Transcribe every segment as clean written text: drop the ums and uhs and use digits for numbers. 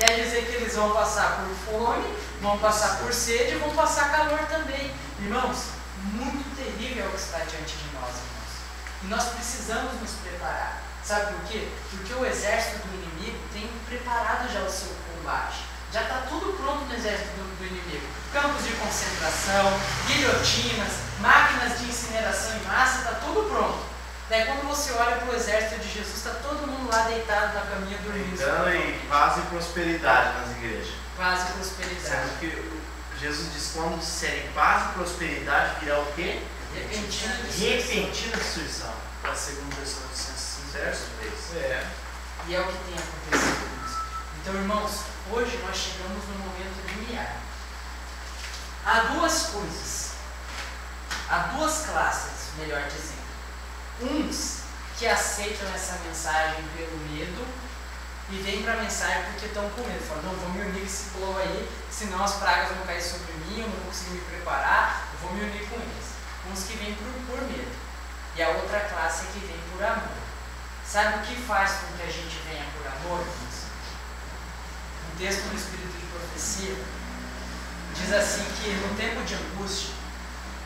quer dizer que eles vão passar por fome, vão passar por sede e vão passar calor também. Irmãos, muito terrível é o que está diante de nós, irmãos. E nós precisamos nos preparar. Sabe por quê? Porque o exército do inimigo tem preparado já o seu combate. Já está tudo pronto no exército do inimigo. Campos de concentração, guilhotinas, máquinas de incineração em massa, está tudo pronto. Daí quando você olha para o exército de Jesus, está todo mundo lá deitado na caminha dormindo. Então, e paz e prosperidade nas igrejas. Paz e prosperidade. Sendo que Jesus diz, quando disserem paz e prosperidade, virá o quê? Repentina destruição. Para a segunda Tessalonicenses 5, verso 3. E é o que tem acontecido, irmãos. Então, irmãos, hoje nós chegamos no momento limiar. Há duas coisas. Há duas classes, melhor dizendo. Uns que aceitam essa mensagem pelo medo e vêm para a mensagem porque estão com medo. Falam, não, vou me unir com esse povo aí, senão as pragas vão cair sobre mim, eu não vou conseguir me preparar, eu vou me unir com eles. Uns que vêm por medo. E a outra classe é que vem por amor. Sabe o que faz com que a gente venha por amor, irmãos? Um texto do Espírito de Profecia diz assim que no tempo de angústia,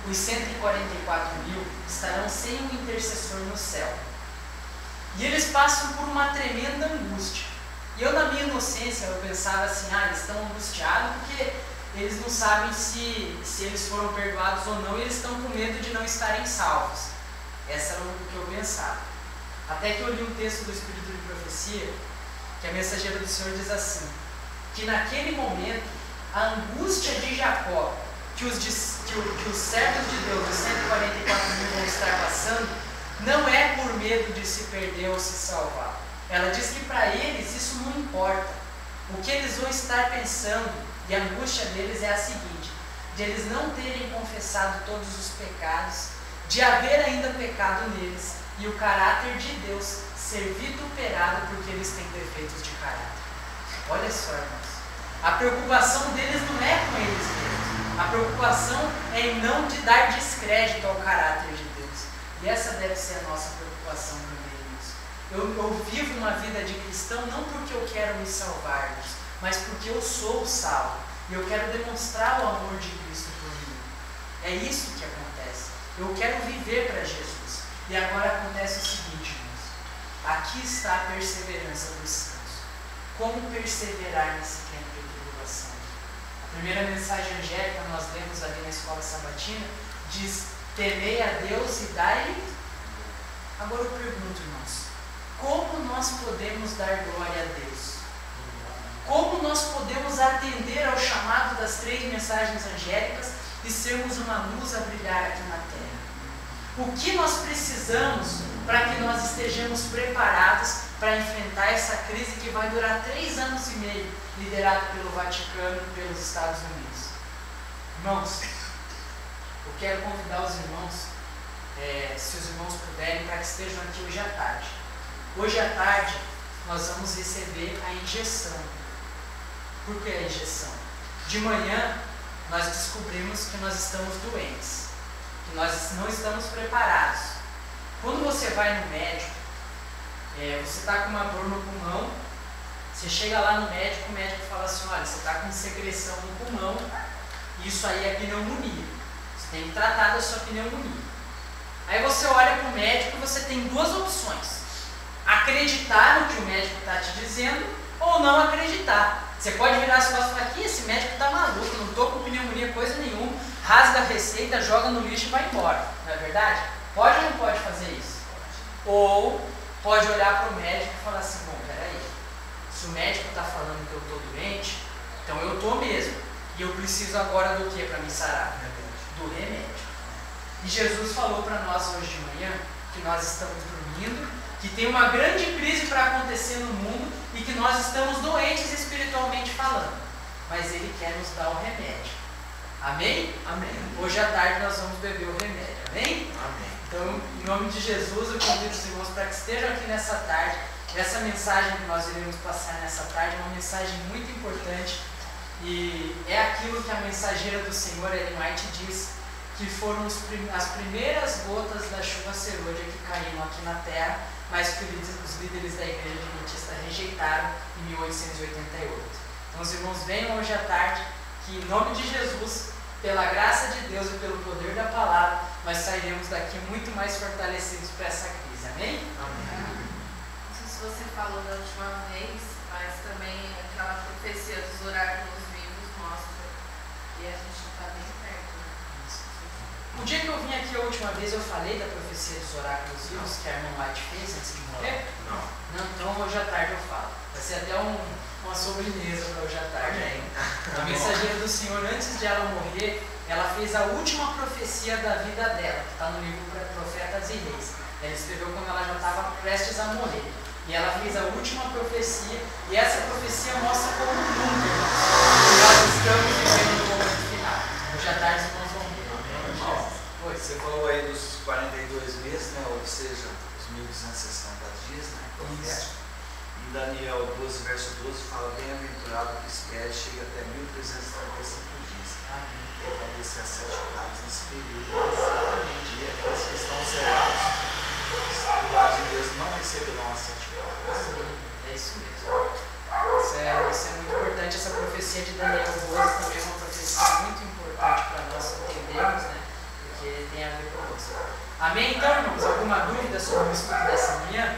os 144.000 estarão sem um intercessor no céu. E eles passam por uma tremenda angústia. E eu, na minha inocência, eu pensava assim, eles estão angustiados porque eles não sabem se eles foram perdoados ou não, e eles estão com medo de não estarem salvos. Essa era o que eu pensava. Até que eu li um texto do Espírito de Profecia, que a mensageira do Senhor diz assim, que naquele momento, a angústia de Jacó, que os servos de Deus, os 144.000 vão estar passando, não é por medo de se perder ou se salvar. Ela diz que para eles isso não importa. O que eles vão estar pensando, e a angústia deles é a seguinte, de eles não terem confessado todos os pecados, de haver ainda pecado neles, e o caráter de Deus ser vituperado porque eles têm defeitos de caráter. Olha só, irmãos. A preocupação deles não é com eles mesmos. A preocupação é em não de dar descrédito ao caráter de Deus. E essa deve ser a nossa preocupação também, irmãos. Eu vivo uma vida de cristão não porque eu quero me salvar, irmãos, mas porque eu sou salvo. E eu quero demonstrar o amor de Cristo por mim. É isso que acontece. Eu quero viver para Jesus. E agora acontece o seguinte, irmãos. Aqui está a perseverança dos santos. Como perseverar nesse tempo de tribulação? A primeira mensagem angélica, nós lemos ali na escola sabatina, diz, temei a Deus e dai-lhe. Agora eu pergunto, irmãos, como nós podemos dar glória a Deus? Como nós podemos atender ao chamado das 3 mensagens angélicas e sermos uma luz a brilhar aqui na terra? O que nós precisamos para que nós estejamos preparados para enfrentar essa crise que vai durar 3 anos e meio, liderado pelo Vaticano e pelos Estados Unidos? Irmãos, eu quero convidar os irmãos, se os irmãos puderem, para que estejam aqui hoje à tarde. Hoje à tarde, nós vamos receber a injeção. Por que a injeção? De manhã, nós descobrimos que nós estamos doentes, que nós não estamos preparados. Quando você vai no médico, você está com uma dor no pulmão, você chega lá no médico, o médico fala assim, olha, você está com secreção no pulmão, isso aí é pneumonia, você tem que tratar da sua pneumonia. Aí você olha para o médico e você tem 2 opções, acreditar no que o médico está te dizendo ou não acreditar. Você pode virar as costas e falar, aqui esse médico está maluco, não estou com pneumonia coisa nenhuma, rasga a receita, joga no lixo e vai embora, não é verdade? Pode ou não pode fazer isso? Ou pode olhar para o médico e falar assim, bom, peraí, se o médico está falando que eu estou doente, então eu estou mesmo. E eu preciso agora do que para me sarar? Do remédio. E Jesus falou para nós hoje de manhã que nós estamos dormindo, que tem uma grande crise para acontecer no mundo e que nós estamos doentes espiritualmente falando. Mas Ele quer nos dar o remédio. Amém? Amém. Hoje à tarde nós vamos beber o remédio. Amém? Amém. Então, em nome de Jesus, eu convido os irmãos para que estejam aqui nessa tarde. Essa mensagem que nós iremos passar nessa tarde é uma mensagem muito importante e é aquilo que a mensageira do Senhor, Ellen White, diz, que foram as primeiras gotas da chuva serôdia que caíram aqui na terra, mas que os líderes da Igreja Adventista rejeitaram em 1888. Então os irmãos venham hoje à tarde, que em nome de Jesus, pela graça de Deus e pelo poder da palavra, nós sairemos daqui muito mais fortalecidos para essa crise. Amém? Não sei se você falou da última vez, mas também aquela profecia dos oráculos vivos mostra que a gente está bem perto. Né? O dia que eu vim aqui a última vez, eu falei da profecia dos oráculos vivos que a irmã White fez antes de morrer? Não. Então hoje à tarde eu falo. Vai ser até uma sobremesa para hoje à tarde. A mensageira do Senhor, antes de ela morrer, ela fez a última profecia da vida dela, que está no livro Profetas e Reis. Ela escreveu quando ela já estava prestes a morrer. E ela fez a última profecia, e essa profecia mostra como nunca, irmãos, que nós estamos vivendo no momento final. Hoje à tarde os irmãos vão ver. Oi, você falou aí dos 42 meses, né? Ou seja, os 1260 dias, né? Profético. E Daniel 12, verso 12 fala: bem-aventurado que espere, chega até 1335 dias. E acontecer as 7 pragas nesse período. E aqueles que estão zerados, do lado de Deus, não receberão as 7 pragas. É isso mesmo. Isso é muito importante. Essa profecia de Daniel 12 também é uma profecia muito importante para nós entendermos, né? Porque tem a ver conosco. Amém? Então, irmãos, alguma dúvida sobre o estudo dessa manhã?